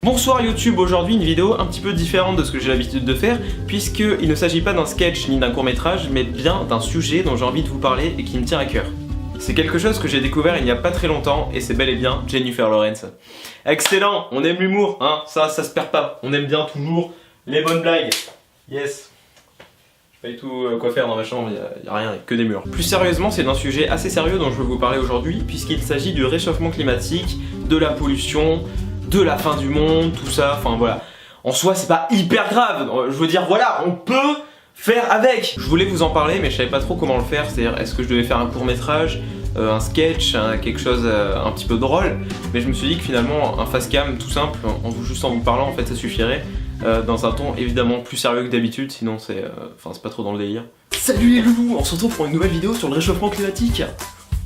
Bonsoir YouTube, aujourd'hui une vidéo un petit peu différente de ce que j'ai l'habitude de faire, puisqu'il ne s'agit pas d'un sketch ni d'un court-métrage, mais bien d'un sujet dont j'ai envie de vous parler et qui me tient à cœur. C'est quelque chose que j'ai découvert il n'y a pas très longtemps, et c'est bel et bien Jennifer Lawrence. Excellent, on aime l'humour, hein, ça se perd pas, on aime bien toujours les bonnes blagues. Yes. Pas du tout quoi faire dans ma chambre, y a rien, que des murs. Plus sérieusement, c'est d'un sujet assez sérieux dont je veux vous parler aujourd'hui, puisqu'il s'agit du réchauffement climatique, de la pollution, de la fin du monde, tout ça, enfin voilà. En soi, c'est pas hyper grave, je veux dire, voilà, on peut faire avec. Je voulais vous en parler, mais je savais pas trop comment le faire, c'est-à-dire, est-ce que je devais faire un court-métrage, un sketch, quelque chose un petit peu drôle, mais je me suis dit que finalement, un face-cam tout simple, juste en vous parlant, en fait, ça suffirait. Dans un ton évidemment plus sérieux que d'habitude, sinon c'est pas trop dans le délire. Salut les loulous, on se retrouve pour une nouvelle vidéo sur le réchauffement climatique.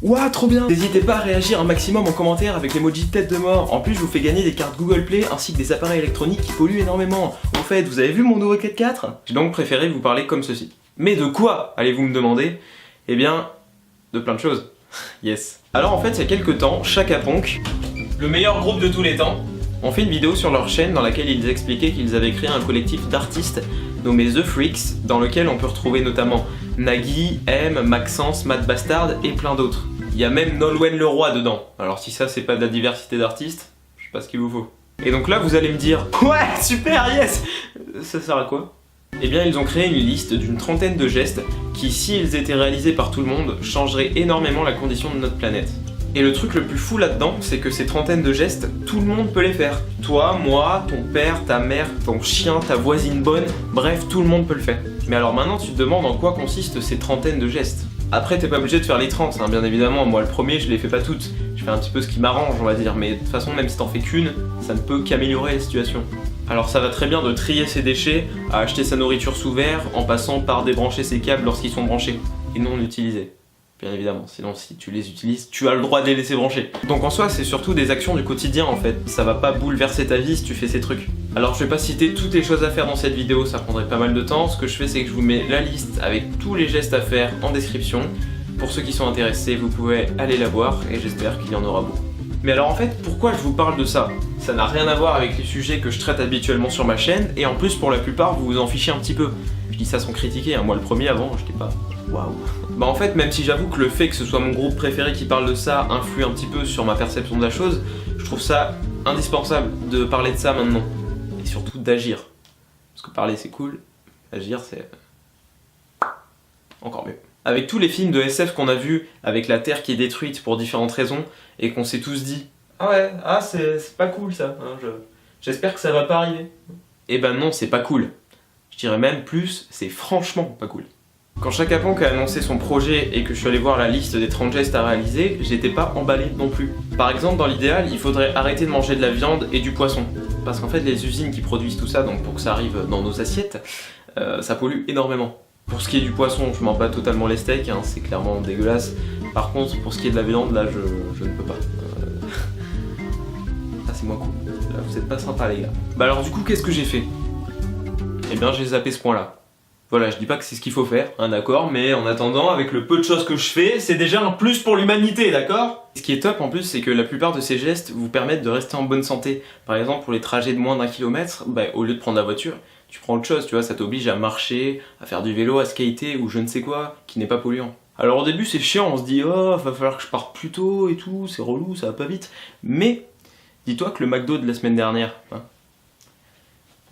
Ouah, trop bien. N'hésitez pas à réagir un maximum en commentaire avec l'emoji tête de mort. En plus, je vous fais gagner des cartes Google Play ainsi que des appareils électroniques qui polluent énormément. Au fait, vous avez vu mon nouveau 4x4 ? J'ai donc préféré vous parler comme ceci. Mais de quoi, allez-vous me demander ? Eh bien, de plein de choses. Yes. Alors en fait, il y a quelques temps, Chaka Ponk, le meilleur groupe de tous les temps, ont fait une vidéo sur leur chaîne dans laquelle ils expliquaient qu'ils avaient créé un collectif d'artistes nommé The Freaks, dans lequel on peut retrouver notamment Nagui, M, Maxence, Matt Bastard et plein d'autres. Il y a même Nolwenn Leroy dedans. Alors si ça c'est pas de la diversité d'artistes, je sais pas ce qu'il vous faut. Et donc là vous allez me dire « Ouais, super, yes !» Ça sert à quoi ? Eh bien ils ont créé une liste d'une trentaine de gestes qui, s'ils étaient réalisés par tout le monde, changeraient énormément la condition de notre planète. Et le truc le plus fou là-dedans, c'est que ces trentaines de gestes, tout le monde peut les faire. Toi, moi, ton père, ta mère, ton chien, ta voisine bonne, bref, tout le monde peut le faire. Mais alors maintenant, tu te demandes en quoi consistent ces trentaines de gestes. Après, t'es pas obligé de faire les 30, hein, bien évidemment, moi le premier, je les fais pas toutes. Je fais un petit peu ce qui m'arrange, on va dire, mais de toute façon, même si t'en fais qu'une, ça ne peut qu'améliorer la situation. Alors ça va très bien de trier ses déchets, à acheter sa nourriture sous verre, en passant par débrancher ses câbles lorsqu'ils sont branchés, et non utilisés. Bien évidemment, sinon si tu les utilises, tu as le droit de les laisser brancher. Donc en soi, c'est surtout des actions du quotidien en fait. Ça va pas bouleverser ta vie si tu fais ces trucs. Alors je vais pas citer toutes les choses à faire dans cette vidéo, ça prendrait pas mal de temps. Ce que je fais, c'est que je vous mets la liste avec tous les gestes à faire en description. Pour ceux qui sont intéressés, vous pouvez aller la voir et j'espère qu'il y en aura beaucoup. Mais alors en fait, pourquoi je vous parle de ça ? Ça n'a rien à voir avec les sujets que je traite habituellement sur ma chaîne, et en plus pour la plupart, vous vous en fichez un petit peu. Je dis ça sans critiquer, hein. Moi le premier avant, j'étais pas... Waouh. Bah en fait, même si j'avoue que le fait que ce soit mon groupe préféré qui parle de ça influe un petit peu sur ma perception de la chose, je trouve ça indispensable de parler de ça maintenant. Et surtout d'agir. Parce que parler c'est cool, agir c'est... encore mieux. Avec tous les films de SF qu'on a vus, avec la Terre qui est détruite pour différentes raisons, et qu'on s'est tous dit « Ah ouais, ah c'est pas cool ça, hein, j'espère que ça va pas arriver. » Eh ben non, c'est pas cool. Je dirais même plus, c'est franchement pas cool. Quand Chaka Ponk a annoncé son projet et que je suis allé voir la liste des 30 gestes à réaliser, j'étais pas emballé non plus. Par exemple, dans l'idéal, il faudrait arrêter de manger de la viande et du poisson. Parce qu'en fait, les usines qui produisent tout ça, donc pour que ça arrive dans nos assiettes, ça pollue énormément. Pour ce qui est du poisson, je m'en bats totalement les steaks, hein, c'est clairement dégueulasse. Par contre, pour ce qui est de la viande, là, je ne peux pas. Ah, c'est moins cool. Là, vous êtes pas sympa, les gars. Bah alors du coup, qu'est-ce que j'ai fait ? Eh bien, j'ai zappé ce point-là. Voilà, je dis pas que c'est ce qu'il faut faire, hein, d'accord, mais en attendant, avec le peu de choses que je fais, c'est déjà un plus pour l'humanité, d'accord ? Ce qui est top en plus, c'est que la plupart de ces gestes vous permettent de rester en bonne santé. Par exemple, pour les trajets de moins d'1 kilomètre, bah, au lieu de prendre la voiture, tu prends autre chose, tu vois, ça t'oblige à marcher, à faire du vélo, à skater ou je ne sais quoi, qui n'est pas polluant. Alors au début c'est chiant, on se dit « Oh, va falloir que je parte plus tôt et tout, c'est relou, ça va pas vite. » Mais, dis-toi que le McDo de la semaine dernière, hein,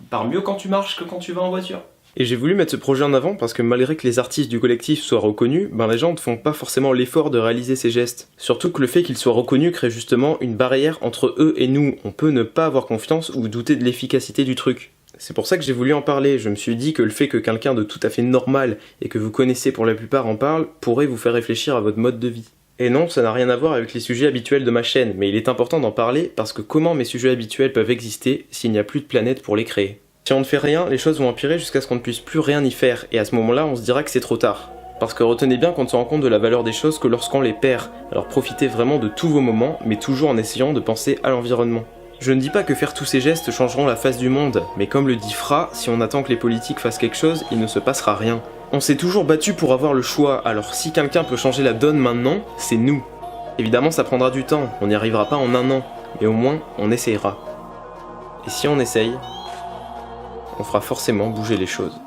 il part mieux quand tu marches que quand tu vas en voiture. Et j'ai voulu mettre ce projet en avant parce que malgré que les artistes du collectif soient reconnus, ben les gens ne font pas forcément l'effort de réaliser ces gestes. Surtout que le fait qu'ils soient reconnus crée justement une barrière entre eux et nous. On peut ne pas avoir confiance ou douter de l'efficacité du truc. C'est pour ça que j'ai voulu en parler. Je me suis dit que le fait que quelqu'un de tout à fait normal et que vous connaissez pour la plupart en parle pourrait vous faire réfléchir à votre mode de vie. Et non, ça n'a rien à voir avec les sujets habituels de ma chaîne, mais il est important d'en parler parce que comment mes sujets habituels peuvent exister s'il n'y a plus de planète pour les créer ? Si on ne fait rien, les choses vont empirer jusqu'à ce qu'on ne puisse plus rien y faire, et à ce moment-là, on se dira que c'est trop tard. Parce que retenez bien qu'on ne se rend compte de la valeur des choses que lorsqu'on les perd, alors profitez vraiment de tous vos moments, mais toujours en essayant de penser à l'environnement. Je ne dis pas que faire tous ces gestes changeront la face du monde, mais comme le dit Fra, si on attend que les politiques fassent quelque chose, il ne se passera rien. On s'est toujours battu pour avoir le choix, alors si quelqu'un peut changer la donne maintenant, c'est nous. Évidemment ça prendra du temps, on n'y arrivera pas en 1 an, mais au moins on essayera. Et si on essaye, on fera forcément bouger les choses.